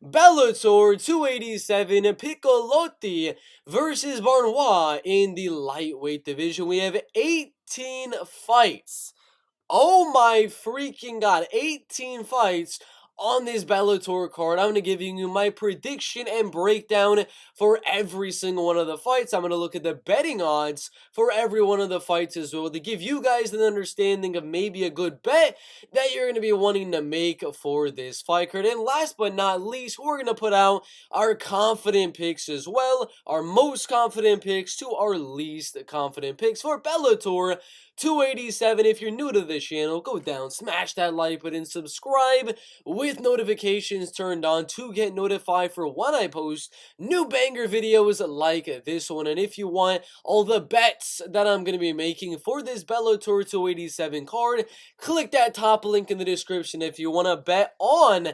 Bellator 287 Piccolotti versus Barnaoui in the lightweight division. We have 18 fights. Oh my freaking god, 18 fights on this Bellator card. I'm going to give you my prediction and breakdown for every single one of the fights. I'm going to look at the betting odds for every one of the fights as well to give you guys an understanding of maybe a good bet that you're going to be wanting to make for this fight card. And last but not least, we're going to put out our confident picks as well, our most confident picks to our least confident picks for Bellator 287. If you're new to this channel, go down, smash that like button, subscribe with notifications turned on to get notified for when I post new banger videos like this one. And if you want all the bets that I'm going to be making for this Bellator 287 card, click that top link in the description if you want to bet on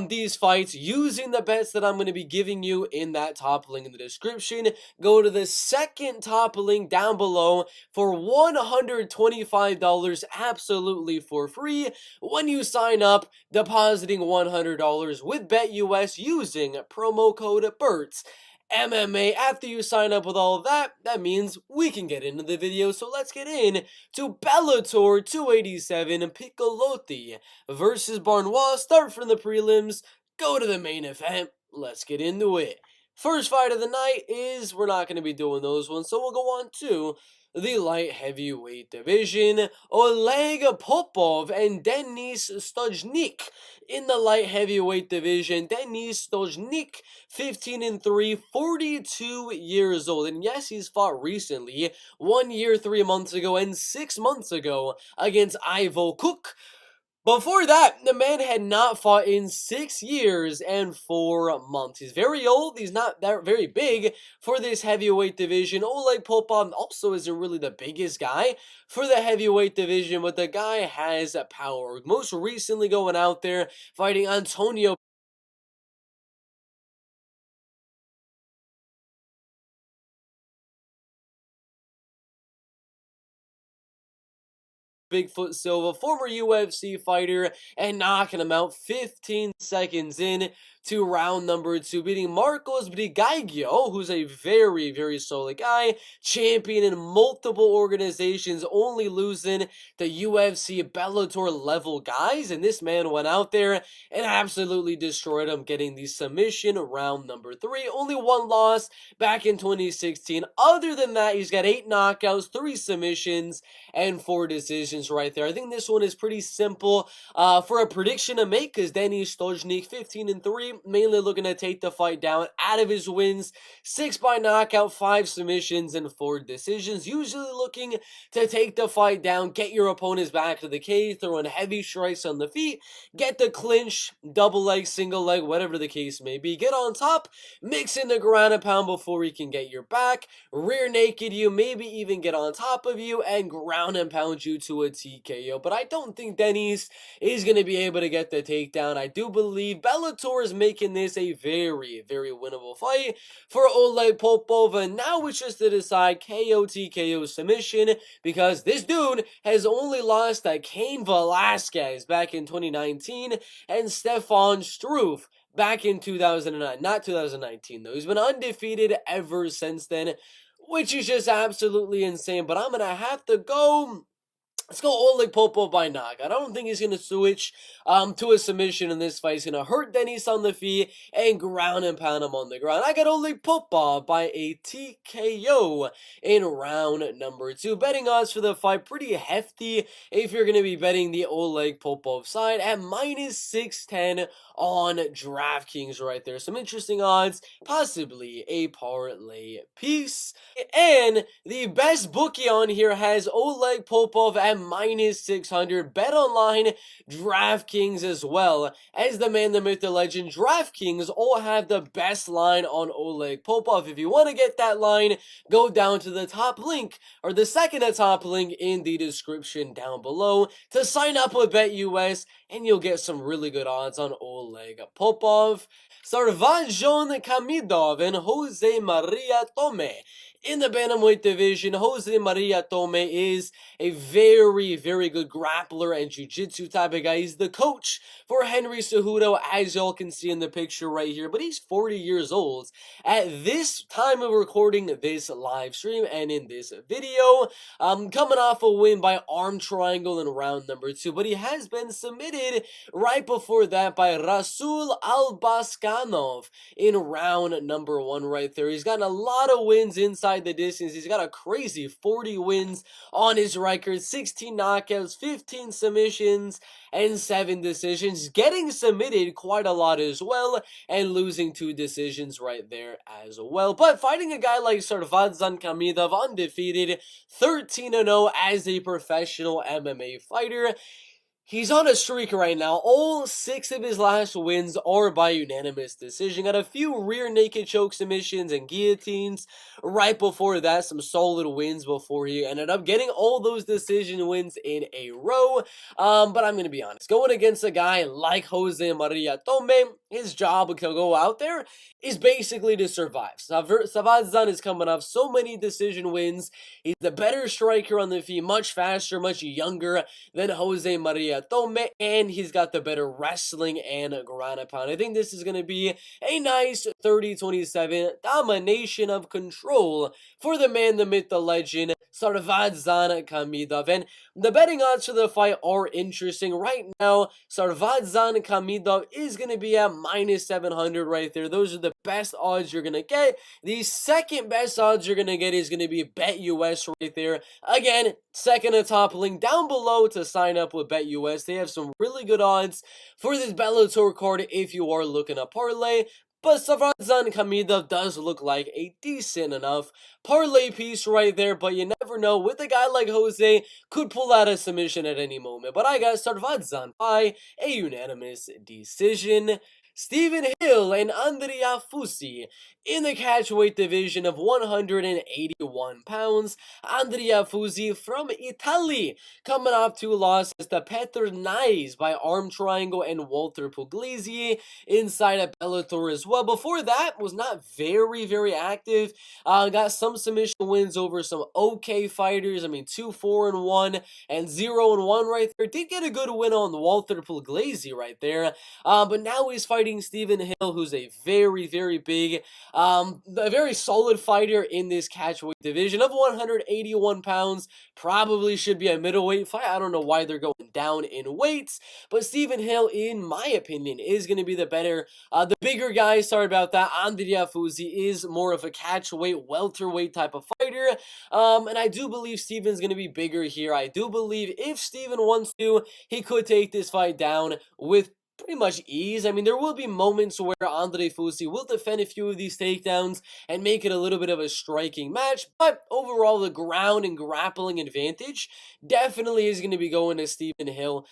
these fights using the bets that I'm going to be giving you in that top link in the description. Go to the second top link down below for $125 absolutely for free when you sign up, depositing $100 with BetUS using promo code Bert. MMA. After you sign up with all of that, that means we can get into the video. So let's get in to Bellator 287 Piccolotti versus Barnaoui. Start from the prelims, go to the main event. Let's get into it. First fight of the night is, we're not going to be doing those ones, so we'll go on to the light heavyweight division. Oleg Popov and Denis Stojnik in the light heavyweight division. Denis Stojnik, 15-3, 42 years old. And yes, he's fought recently, 1 year, 3 months ago, and 6 months ago against Ivo Cook. Before that, the man had not fought in 6 years and 4 months. He's very old. He's not that very big for this heavyweight division. Oleg Popov also isn't really the biggest guy for the heavyweight division, but the guy has power. Most recently going out there fighting Antonio Bigfoot Silva, former UFC fighter, and knocking him out 15 seconds in to round number 2, beating Marcos Brigaggio, who's a very, very solid guy, champion in multiple organizations, only losing the UFC Bellator level guys, and this man went out there and absolutely destroyed him, getting the submission round number 3. Only one loss back in 2016. Other than that, he's got 8 knockouts, 3 submissions, and 4 decisions right there. I think this one is pretty simple for a prediction to make, because Denis Stojnik, 15-3, mainly looking to take the fight down out of his wins. 6 by knockout, 5 submissions, and 4 decisions. Usually looking to take the fight down, get your opponents back to the cage, throwing heavy strikes on the feet, get the clinch, double leg, single leg, whatever the case may be. Get on top, mix in the ground and pound before he can get your back, rear naked you, maybe even get on top of you, and ground and pound you to a TKO. But I don't think Denis is going to be able to get the takedown. I do believe Bellator is making this a very, very winnable fight for Oleg Popov, and now it's just to decide KO, TKO, submission, because this dude has only lost to Cain Velasquez back in 2019 and Stefan Struve back in 2009. Not 2019 though. He's been undefeated ever since then, which is just absolutely insane. But I'm gonna have to go. Let's go Oleg Popov by knockout. I don't think he's going to switch to a submission in this fight. He's going to hurt Denis on the feet and ground and pound him on the ground. I got Oleg Popov by a TKO in round number 2. Betting odds for the fight pretty hefty if you're going to be betting the Oleg Popov side at -610 on DraftKings right there. Some interesting odds, possibly a parlay piece. And the best bookie on here has Oleg Popov at -600. Bet online, DraftKings as well as the man, the myth, the legend. DraftKings all have the best line on Oleg Popov. If you want to get that line, go down to the top link, or the second to top link in the description down below to sign up with BetUS, and you'll get some really good odds on Oleg Popov. Sarvajon Kamidov and Jose Maria Tome in the bantamweight division, Jose Maria Tome is a very, very good grappler and jiu-jitsu type of guy. He's the coach for Henry Cejudo, as y'all can see in the picture right here, but he's 40 years old at this time of recording this live stream and in this video, coming off a win by arm triangle in round number 2, but he has been submitted right before that by Rasul Albaskanov in round number 1 right there. He's gotten a lot of wins inside the distance. He's got a crazy 40 wins on his record, 16 knockouts, 15 submissions, and 7 decisions, getting submitted quite a lot as well, and losing 2 decisions right there as well. But fighting a guy like Sarvadzan Kamidov, undefeated, 13-0 as a professional MMA fighter. He's on a streak right now. All 6 of his last wins are by unanimous decision. Got a few rear naked choke submissions and guillotines. Right before that, some solid wins before he ended up getting all those decision wins in a row. But I'm going to be honest. Going against a guy like Jose Maria Tome, his job to go out there is basically to survive. Savadzan is coming off so many decision wins. He's the better striker on the feet, much faster, much younger than Jose Maria Tome, and he's got the better wrestling and ground and pound. I think this is going to be a nice 30-27 domination of control for the man, the myth, the legend, Sarvadzan Kamidov. And the betting odds for the fight are interesting. Right now, Sarvadzan Kamidov is going to be at minus 700 right there. Those are the best odds you're going to get. The second best odds you're going to get is going to be BetUS right there. Again, second to top link down below to sign up with BetUS. They have some really good odds for this Bellator card if you are looking to parlay. But Sarvadzan Kamidov does look like a decent enough parlay piece right there, but you never know. With a guy like Jose, could pull out a submission at any moment. But I got Sarvadzan by a unanimous decision. Stephen Hill and Andrea Fusi in the catchweight division of 181 pounds. Andrea Fusi from Italy, coming off 2 losses to Petr Nais by arm triangle and Walter Puglisi inside of Bellator as well. Before that, was not very, very active. Got some submission wins over some okay fighters. I mean, 2-4-1 and 0-1 right there. Did get a good win on Walter Puglisi right there. But now he's fighting Stephen Hill, who's a very, very big, a very solid fighter in this catchweight division of 181 pounds. Probably should be a middleweight fight. I don't know why they're going down in weights, but Stephen Hill, in my opinion, is going to be the better, the bigger guy. Sorry about that. Andrea Fusi is more of a catchweight, welterweight type of fighter, and I do believe Stephen's going to be bigger here. I do believe if Stephen wants to, he could take this fight down with pretty much ease. I mean, there will be moments where Andre Fusi will defend a few of these takedowns and make it a little bit of a striking match, but overall, the ground and grappling advantage definitely is going to be going to Stephen Hill,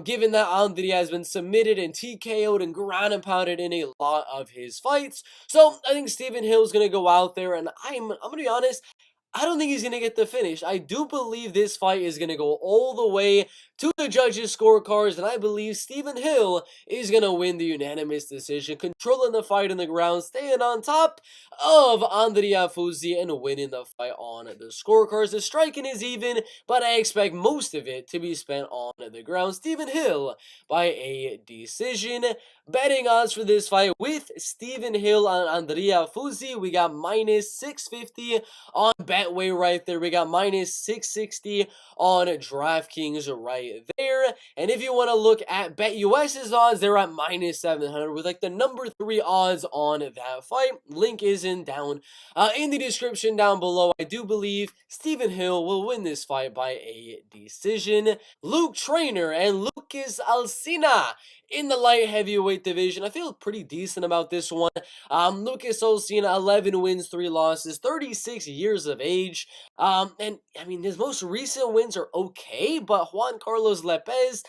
given that Andrea has been submitted and TKO'd and ground and pounded in a lot of his fights. So I think Stephen Hill is going to go out there, and I'm going to be honest, I don't think he's going to get the finish. I do believe this fight is going to go all the way to the judges' scorecards, and I believe Stephen Hill is going to win the unanimous decision, controlling the fight on the ground, staying on top of Andrea Fusi and winning the fight on the scorecards. The striking is even, but I expect most of it to be spent on the ground. Stephen Hill by a decision. Betting odds for this fight with Stephen Hill and Andrea Fusi, we got minus 650 on Betway right there. We got minus 660 on DraftKings right there. And if you want to look at BetUS's odds, they're at minus 700 with like the number 3 odds on that fight. Link is down in the description down below. I do believe Stephen Hill will win this fight by a decision. Luke Trainer and Lucas Alcina in the light heavyweight division. I feel pretty decent about this one. Lucas Alcina, 11 wins, 3 losses, 36 years of age. And I mean, his most recent wins are okay, but Juan Carlos Lopez,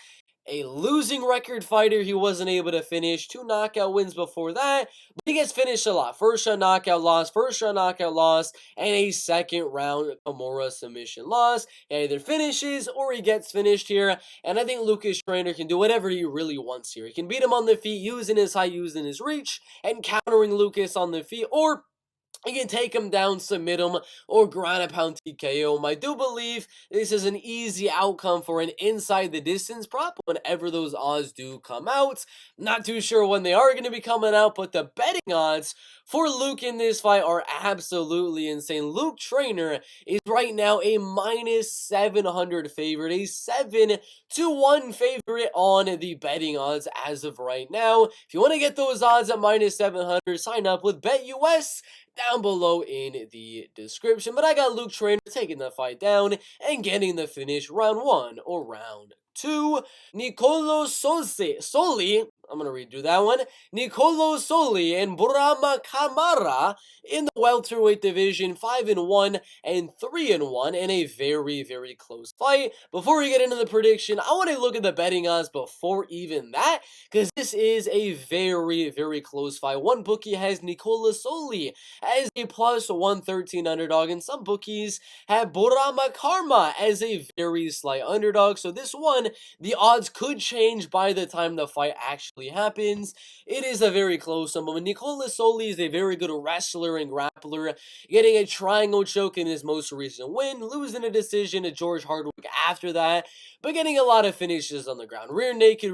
a losing record fighter, he wasn't able to finish. 2 knockout wins before that, but he gets finished a lot. First round knockout loss, and a second round Kimura submission loss. He either finishes or he gets finished here, and I think Lucas Trainer can do whatever he really wants here. He can beat him on the feet, using his height, using his reach, and countering Lucas on the feet, or You can take him down, submit him, or ground and pound TKO him. I do believe this is an easy outcome for an inside the distance prop whenever those odds do come out. Not too sure when they are going to be coming out, but the betting odds for Luke in this fight are absolutely insane. Luke Trainer is right now a minus 700 favorite, a 7-1 favorite on the betting odds as of right now. If you want to get those odds at minus 700, sign up with BetUS down below in the description. But I got Luke Trainer taking the fight down and getting the finish round 1 or round 2. Nicolo Soli, I'm going to redo that one. Nicolo Soli and Burama Kamara in the welterweight division, 5-1 and 3-1 in a very, very close fight. Before we get into the prediction, I want to look at the betting odds before even that, because this is a very, very close fight. One bookie has Nicolo Soli as a plus 113 underdog, and some bookies have Burama Karma as a very slight underdog. So this one, the odds could change by the time the fight actually happens. It is a very close one, but Nicolo Soli is a very good wrestler and grappler, getting a triangle choke in his most recent win, losing a decision to George Hardwick after that, but getting a lot of finishes on the ground. Rear naked,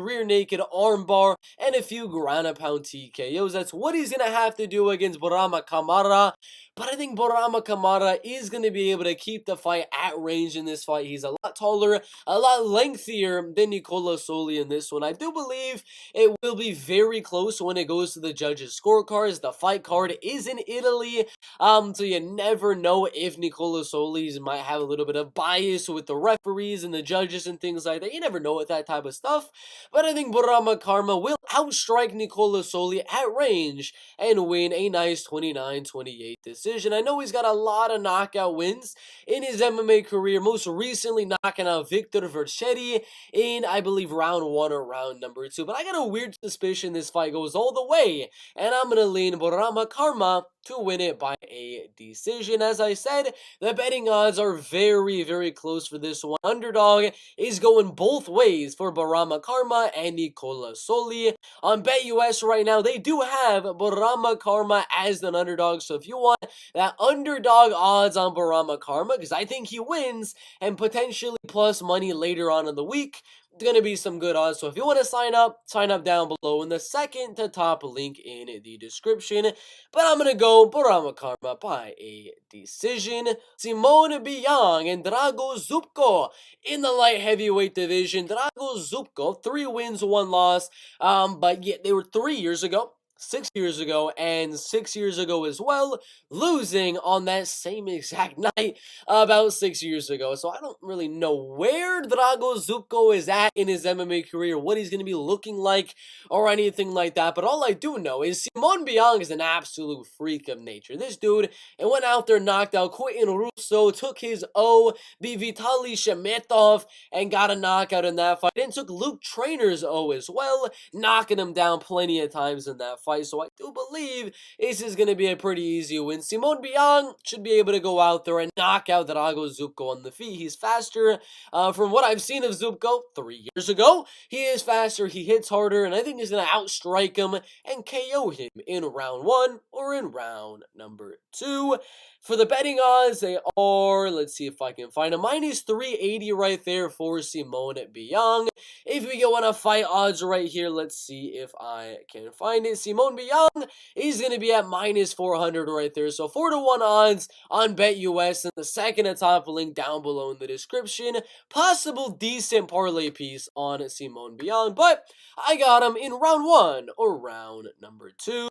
armbar, and a few ground and pound TKOs. That's what he's going to have to do against Burama Kamara. But I think Burama Kamara is going to be able to keep the fight at range in this fight. He's a lot taller, a lot lengthier than Nicolo Soli in this one. I do believe it will be very close when it goes to the judges' scorecards. The fight card is in Italy, so you never know if Nicolo Soli might have a little bit of bias with the referees and the judges and things like that. You never know with that type of stuff. But I think Burama Karma will outstrike Nicolo Soli at range and win a nice 29-28 decision. I know he's got a lot of knockout wins in his MMA career, most recently knocking out Victor Verchetti in, I believe, round 1 or round number 2. But I got a weird suspicion this fight goes all the way, and I'm going to lean Burama Karma to win it by a decision. As I said, the betting odds are very, very close for this one. Underdog is going both ways for Burama Karma and Nicolo Soli. On BetUS right now, they do have Burama Karma as an underdog, so if you want that underdog odds on Burama Karma, because I think he wins, and potentially plus money later on in the week, it's going to be some good odds. So if you want to sign up down below in the second to top link in the description. But I'm going to go Burama Karma by a decision. Simone Biang and Drago Zubko in the light heavyweight division. Drago Zubko, 3 wins, 1 loss. But yeah, they were 3 years ago, 6 years ago, and 6 years ago as well, losing on that same exact night about 6 years ago. So I don't really know where Drago Zubko is at in his MMA career, what he's going to be looking like, or anything like that. But all I do know is Simone Biang is an absolute freak of nature. This dude, it went out there, knocked out Quentin Russo, took his O, beat Vitaly Shemetov, and got a knockout in that fight, and took Luke Trainer's O as well, knocking him down plenty of times in that fight. So I do believe this is going to be a pretty easy win. Simone Biang should be able to go out there and knock out Drago Zubko on the feet. He's faster. From what I've seen of Zubko 3 years ago, he is faster, he hits harder, and I think he's going to outstrike him and KO him in round 1 or in round number 2. For the betting odds, they are, let's see if I can find a minus 380 right there for Simone Biang. If we go on a fight odds right here, let's see if I can find it. Simone Biang is going to be at minus 400 right there. So 4-1 odds on BetUS, and the second to top link down below in the description. Possible decent parlay piece on Simone Biang, but I got him in round 1 or round number 2.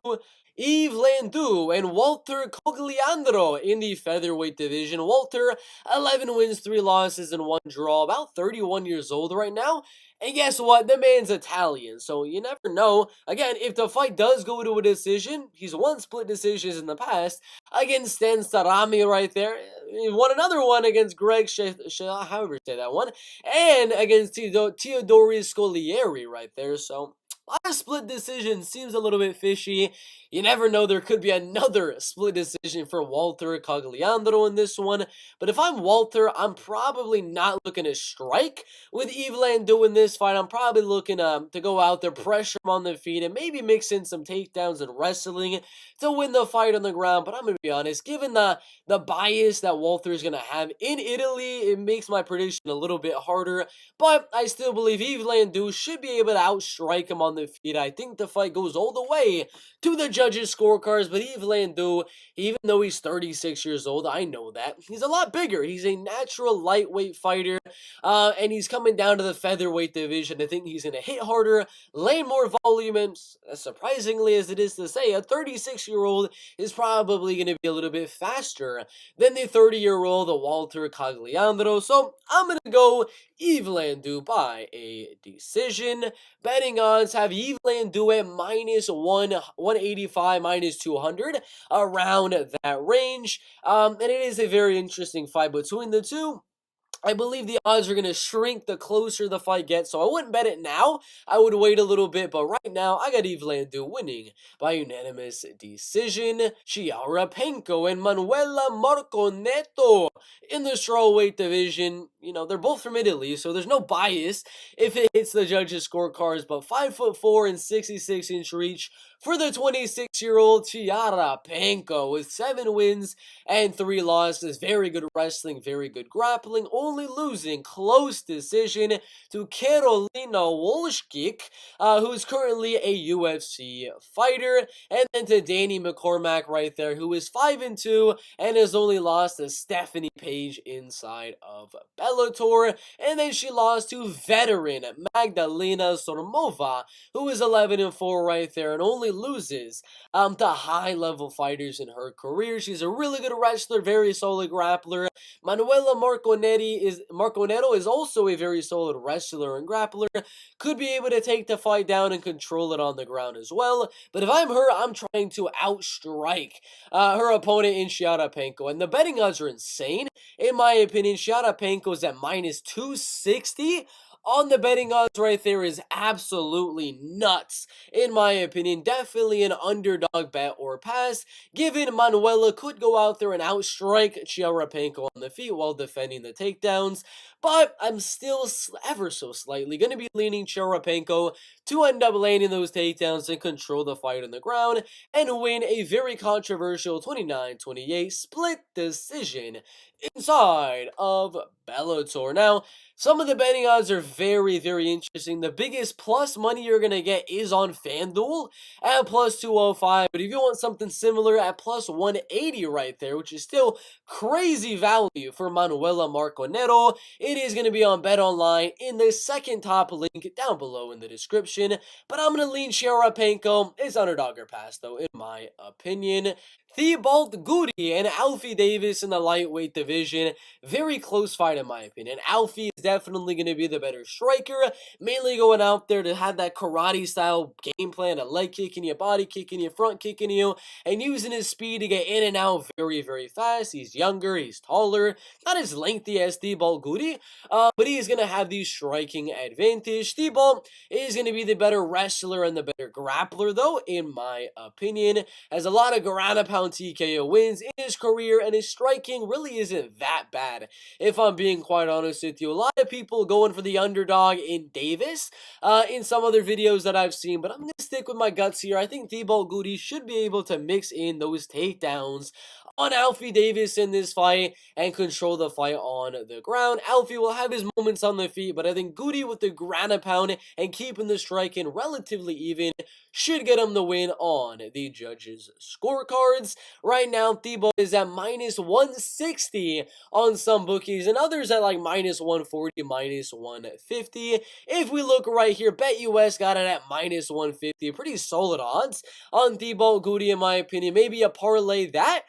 Eveland and Walter Cogliandro in the featherweight division. Walter, 11 wins, 3 losses, and 1 draw. About 31 years old right now. And guess what? The man's Italian, so you never know. Again, if the fight does go to a decision, he's won split decisions in the past against Stan Sarami right there. He won another one against Greg however you say that one, and against Teodori Scolieri right there. So a lot of split decisions, seems a little bit fishy. you never know, there could be another split decision for Walter Cogliandro in this one. But if I'm Walter, I'm probably not looking to strike with Eveland doing this fight. I'm probably looking to go out there, pressure him on the feet, and maybe mix in some takedowns and wrestling to win the fight on the ground. But I'm going to be honest, given the bias that Walter is going to have in Italy, it makes my prediction a little bit harder. But I still believe Eveland should be able to outstrike him on the feet. I think the fight goes all the way to the judges' scorecards. But Eveland, even though he's 36 years old, I know that, he's a lot bigger. He's a natural lightweight fighter, and he's coming down to the featherweight division. I think he's going to hit harder, land more volume, and as surprisingly as it is to say, a 36-year-old is probably going to be a little bit faster than the 30-year-old Walter Cogliandro. So I'm going to go Eveland by a decision. Betting odds have Eveland at -185, -200, around that range. And it is a very interesting fight between the two. I believe the odds are going to shrink the closer the fight gets, so I wouldn't bet it now. I would wait a little bit, but right now, I got Eveland winning by unanimous decision. Chiara Panko and Manuela Marconeto in the strawweight division. You know, they're both from Italy, so there's no bias if it hits the judges' scorecards, but 5'4" and 66-inch reach for the 26-year-old Chiara Panko with 7 wins and 3 losses. Very good wrestling, very good grappling, only losing close decision to Karolina Wolszczyk, who's currently a UFC fighter, and then to Danny McCormack right there, who is 5-2 and has only lost to Stephanie Page inside of Bellator. And then she lost to veteran Magdalena Sormova, who is 11-4 right there and only loses to high-level fighters in her career. She's a really good wrestler, very solid grappler. Manuela Marconeto is also a very solid wrestler and grappler. Could be able to take the fight down and control it on the ground as well. But if I'm her, I'm trying to outstrike her opponent in Chiara Panko. And the betting odds are insane. In my opinion, Chiara Panko's at -260. On the betting odds right there is absolutely nuts, in my opinion. Definitely an underdog bet or pass, given Manuela could go out there and outstrike Chiara Panko on the feet while defending the takedowns. But I'm still ever so slightly going to be leaning Chiara Panko to end up landing those takedowns and control the fight on the ground and win a very controversial 29-28 split decision inside of Bellator. Now, some of the betting odds are very, very interesting. The biggest plus money you're going to get is on FanDuel at +205. But if you want something similar at +180 right there, which is still crazy value for Manuela Marconeto, it is going to be on BetOnline in the second top link down below in the description. But I'm going to lean Chiara Panko. It's underdogger pass, though, in my opinion. Thibault Gouti and Alfie Davis in the lightweight division. Very close fight in my opinion. Alfie is definitely going to be the better striker, mainly going out there to have that karate style game plan, a leg kicking you, body kicking you, front kicking you, and using his speed to get in and out very, very fast. He's younger, he's taller, not as lengthy as Thibault Gouti, but he is going to have the striking advantage. Thibault is going to be the better wrestler and the better grappler, though, in my opinion. Has a lot of ground and pound TKO wins in his career, and his striking really isn't that bad, if I'm being quite honest with you. A lot of people going for the underdog in Davis in some other videos that I've seen, but I'm going to stick with my guts here. I think Thibault Gouti should be able to mix in those takedowns on Alfie Davis in this fight and control the fight on the ground. Alfie will have his moments on the feet, but I think Gouti with the ground and pound and keeping the striking relatively even should get him the win on the judges' scorecards. Right now, Thibault is at -160 on some bookies and others at like -140, -150. If we look right here, BetUS got it at -150. Pretty solid odds on Thibault Gouti in my opinion. Maybe a parlay that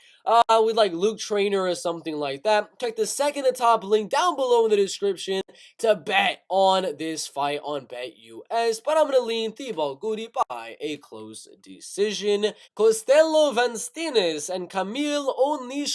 with like Luke Trainer or something like that. Check the second to top link down below in the description to bet on this fight on BetUS. But I'm going to lean Thibault Gouti by a close decision. Costello Vanstines and Camille ONeal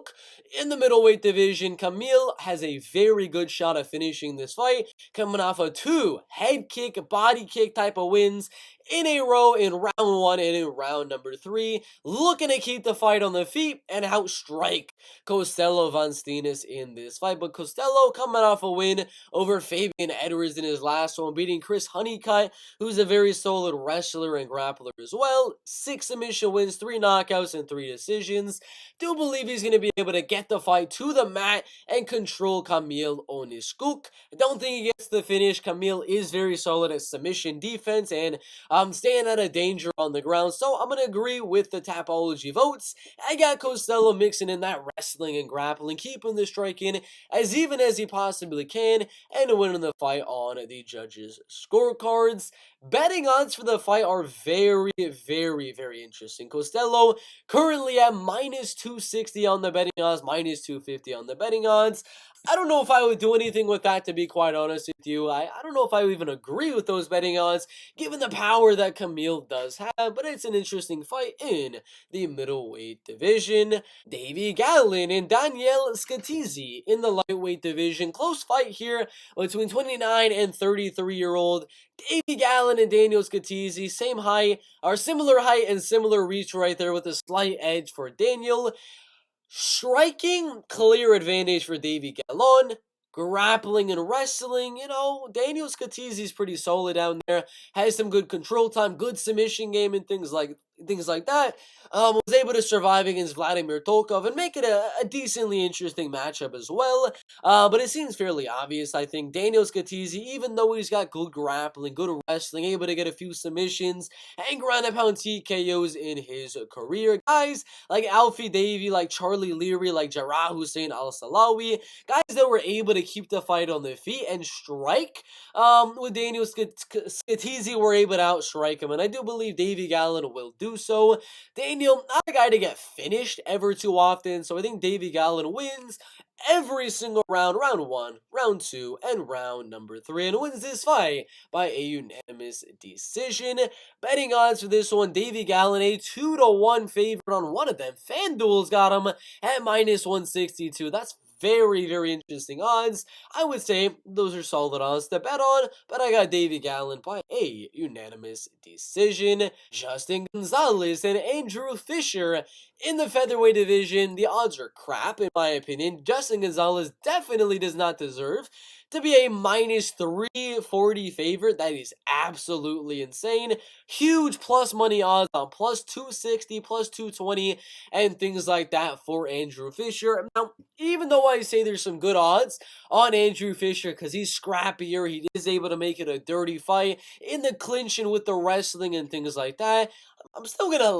look, in the middleweight division, Camille has a very good shot at finishing this fight, coming off of 2 head kick, body kick type of wins in a row in round 1 and in round number 3, looking to keep the fight on the feet and outstrike Costello Van Steenis in this fight. But Costello coming off a win over Fabian Edwards in his last one, beating Chris Honeycutt, who's a very solid wrestler and grappler as well. 6 submission wins, 3 knockouts, and 3 decisions. Do believe he's going to be able to get the fight to the mat and control Camille ONeal. I don't think he gets the finish. Camille is very solid at submission defense and staying out of danger on the ground, so I'm going to agree with the Tapology votes. I got Costello mixing in that wrestling and grappling, keeping the striking as even as he possibly can, and winning the fight on the judges' scorecards. Betting odds for the fight are very, very, very interesting. Costello currently at minus 260 on the betting odds, minus 250 on the betting odds. I don't know if I would do anything with that, to be quite honest with you. I don't know if I would even agree with those betting odds, given the power that Camille does have, but it's an interesting fight in the middleweight division. Davy Gallon and Daniel Catizzi in the lightweight division. Close fight here between 29 and 33-year-old Davy Gallon and Daniel Catizzi. Same height, or similar height and similar reach right there, with a slight edge for Daniel. Striking, clear advantage for Davy Gallon. Grappling and wrestling, Daniel Catizzi is pretty solid down there. Has some good control time, good submission game, and things like that. Was able to survive against Vladimir Tolkov and make it a decently interesting matchup as well. But it seems fairly obvious, I think. Daniel Catizzi, even though he's got good grappling, good wrestling, able to get a few submissions and ground and pound TKOs in his career. Guys like Alfie Davis, like Charlie Leary, like Jarrah Hussein Al-Salawi, guys that were able to keep the fight on their feet and strike. With Daniel Catizzi, were able to outstrike him, and I do believe Davy Gallon will do so. Daniel, not a guy to get finished ever too often, so I think Davy Gallon wins every single round, round 1, round 2, and round number 3, and wins this fight by a unanimous decision. Betting odds for this one, Davy Gallon, a 2-1 favorite on one of them. FanDuel's got him at minus 162. That's very, very interesting odds. I would say those are solid odds to bet on, but I got Davy Gallon by a unanimous decision. Justin Gonzalez and Andrew Fisher in the featherweight division. The odds are crap, in my opinion. Justin Gonzalez definitely does not deserve to be a minus 340 favorite. That is absolutely insane. Huge plus money odds on plus 260, plus 220, and things like that for Andrew Fisher. Now, even though I say there's some good odds on Andrew Fisher because he's scrappier, he is able to make it a dirty fight in the clinch and with the wrestling and things like that, I'm still gonna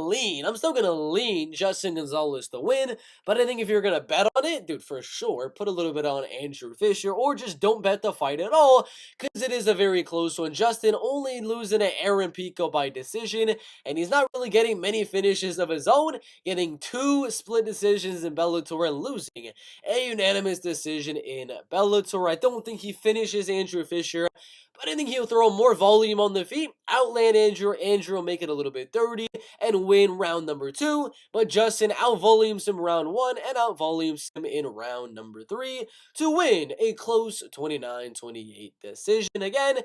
lean Justin Gonzalez to win. But I think if you're gonna bet on it, dude, for sure, put a little bit on Andrew Fisher, or just don't bet the fight at all, because it is a very close one. Justin only losing to Aaron Pico by decision, and he's not really getting many finishes of his own, getting 2 split decisions in Bellator and losing a unanimous decision in Bellator. I don't think he finishes Andrew Fisher, but I think he'll throw more volume on the feet, outland Andrew will make it a little bit dirty, and win round number 2. But Justin outvolumes him round 1 and outvolumes him in round number 3 to win a close 29-28 decision. Again,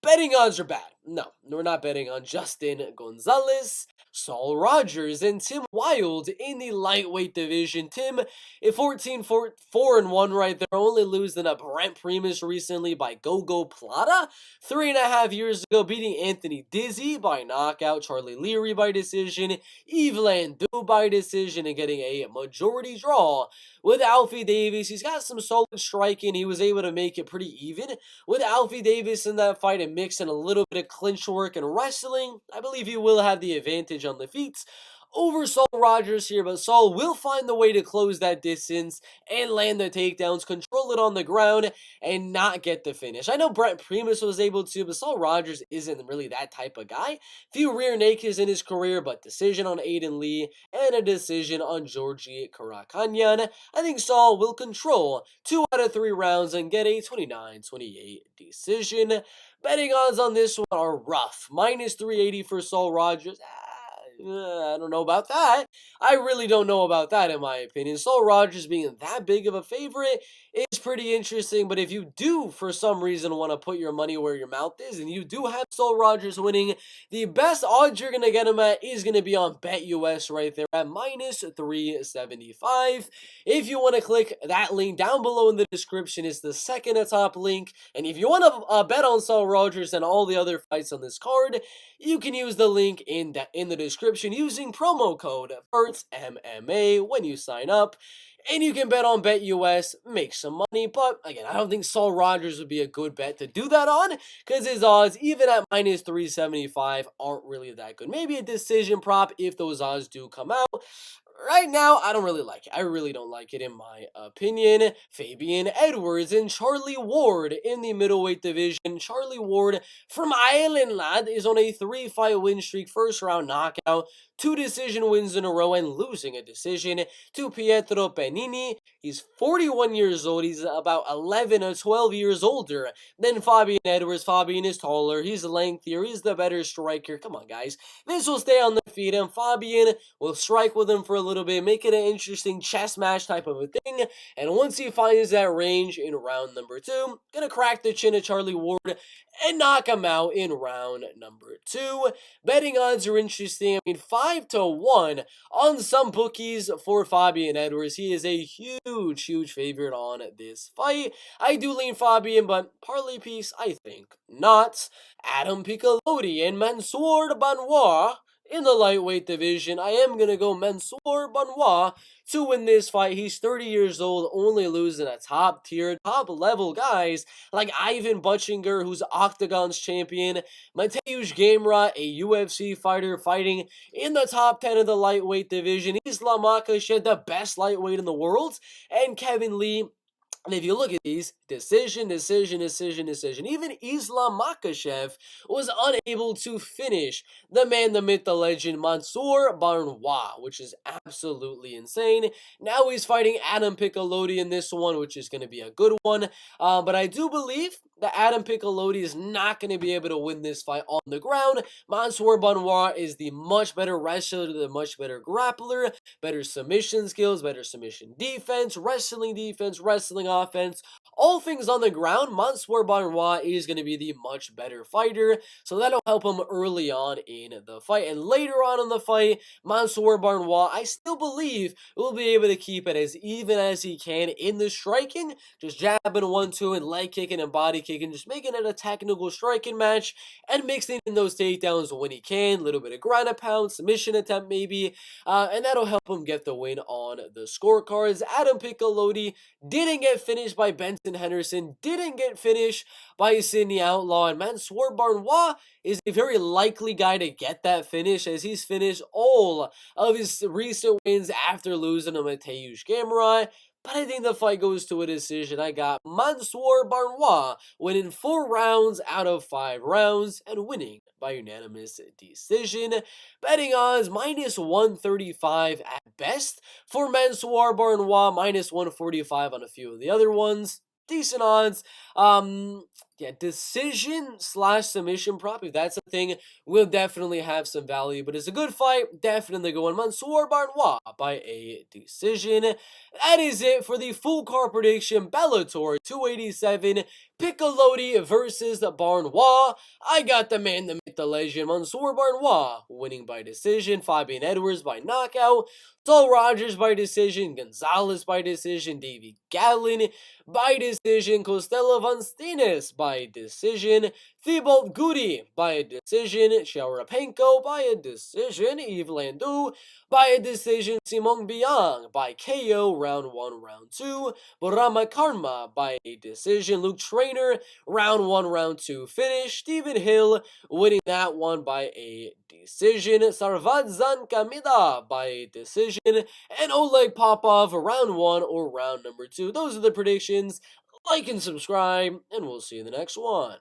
betting odds are bad. No, we're not betting on Justin Gonzalez. Saul Rogers and Tim Wilde in the lightweight division. Tim, at 14-4-1 right there, only losing to Brent Primus recently by Gogo Plata 3.5 years ago, beating Anthony Dizzy by knockout, Charlie Leary by decision, Eveland by decision, and getting a majority draw with Alfie Davis. He's got some solid striking. He was able to make it pretty even with Alfie Davis in that fight and mix in a little bit of clinch work and wrestling. I believe he will have the advantage on the feet over Saul Rogers here, but Saul will find the way to close that distance and land the takedowns, control it on the ground, and not get the finish. I know Brent Primus was able to, but Saul Rogers isn't really that type of guy. Few rear nakeds in his career, but decision on Aiden Lee and a decision on Georgi Karakanyan. I think Saul will control 2 out of 3 rounds and get a 29-28 decision. Betting odds on this one are rough. Minus 380 for Saul Rogers. I don't know about that. I really don't know about that, in my opinion. Saul Rogers being that big of a favorite is pretty interesting, but if you do, for some reason, want to put your money where your mouth is, and you do have Saul Rogers winning, the best odds you're going to get him at is going to be on BetUS right there at minus 375. If you want to click that link down below in the description, it's the second to top link, and if you want to bet on Saul Rogers and all the other fights on this card, you can use the link in the description using promo code BERTMMA when you sign up. And you can bet on BetUS, make some money. But again, I don't think Saul Rogers would be a good bet to do that on, because his odds, even at minus 375, aren't really that good. Maybe a decision prop if those odds do come out. Right now, I don't really like it. I really don't like it, in my opinion. Fabian Edwards and Charlie Ward in the middleweight division. Charlie Ward from Ireland, lad, is on a 3-fight win streak, first round knockout, 2 decision wins in a row, and losing a decision to Pietro Penini. He's 41 years old. He's about 11 or 12 years older than Fabian Edwards. Fabian is taller. He's lengthier. He's the better striker. Come on, guys. This will stay on the feet, and Fabian will strike with him for a little bit, make it an interesting chess match type of a thing. And once he finds that range in round number 2, gonna crack the chin of Charlie Ward and knock him out in round number 2. Betting odds are interesting. I mean, 5-1 on some bookies for Fabian Edwards. He is a huge favorite on this fight. I do lean Fabian, but parlay piece, I think not. Adam Piccolotti and Mansour Benoit in the lightweight division. I am going to go Mansour Benoit to win this fight. He's 30 years old, only losing a top tier, top level guys like Ivan Butchinger, who's Octagon's champion, Mateusz Gamrot, a UFC fighter fighting in the top 10 of the lightweight division, Islam Makhachev, the best lightweight in the world, and Kevin Lee. And if you look at these, decision. Even Islam Makhachev was unable to finish the man, the myth, the legend, Mansour Benoit, which is absolutely insane. Now he's fighting Adam Piccolotti in this one, which is going to be a good one. But I do believe that Adam Piccolotti is not going to be able to win this fight on the ground. Mansour Benoit is the much better wrestler, the much better grappler, better submission skills, better submission defense, wrestling offense, all things on the ground. Mansour Benoit is going to be the much better fighter, so that'll help him early on in the fight. And later on in the fight, Mansour Benoit, I still believe, will be able to keep it as even as he can in the striking, just jabbing 1-2 and leg kicking and body kicking, just making it a technical striking match and mixing in those takedowns when he can, a little bit of ground and pound, submission attempt maybe, and that'll help him get the win on the scorecards. Adam Piccolotti didn't get finished by Benson Henderson, didn't get finished by Sidney Outlaw, and Mansour Benoit is a very likely guy to get that finish, as he's finished all of his recent wins after losing to Mateusz Gamrot. But I think the fight goes to a decision. I got Mansour Benoit winning 4 rounds out of 5 rounds and winning by unanimous decision. Betting odds minus 135 at best for Mansour Benoit, minus 145 on a few of the other ones. Decent odds. Yeah, decision slash submission prop, if that's a thing, will definitely have some value. But it's a good fight. Definitely going Mansour Benoit by a decision. That is it for the full card prediction. Bellator 287. Piccolotti versus Benoit. I got the man, the myth, the legend, Mansour Benoit winning by decision. Fabian Edwards by knockout. Saul Rogers by decision. Gonzalez by decision. Davy Gatlin by decision. Costello Van Steenis by decision. Thibault Goudy by a decision. Chiara Panko by a decision. Eveland by a decision. Simon Biang by KO round 1, round 2. Brahma Karma by a decision. Luke Trainer round 1, round 2 finish. Stephen Hill winning that one by a decision. Sarvadzan Kamida by a decision. And Oleg Popov round 1 or round number 2. Those are the predictions. Like and subscribe, and we'll see you in the next one.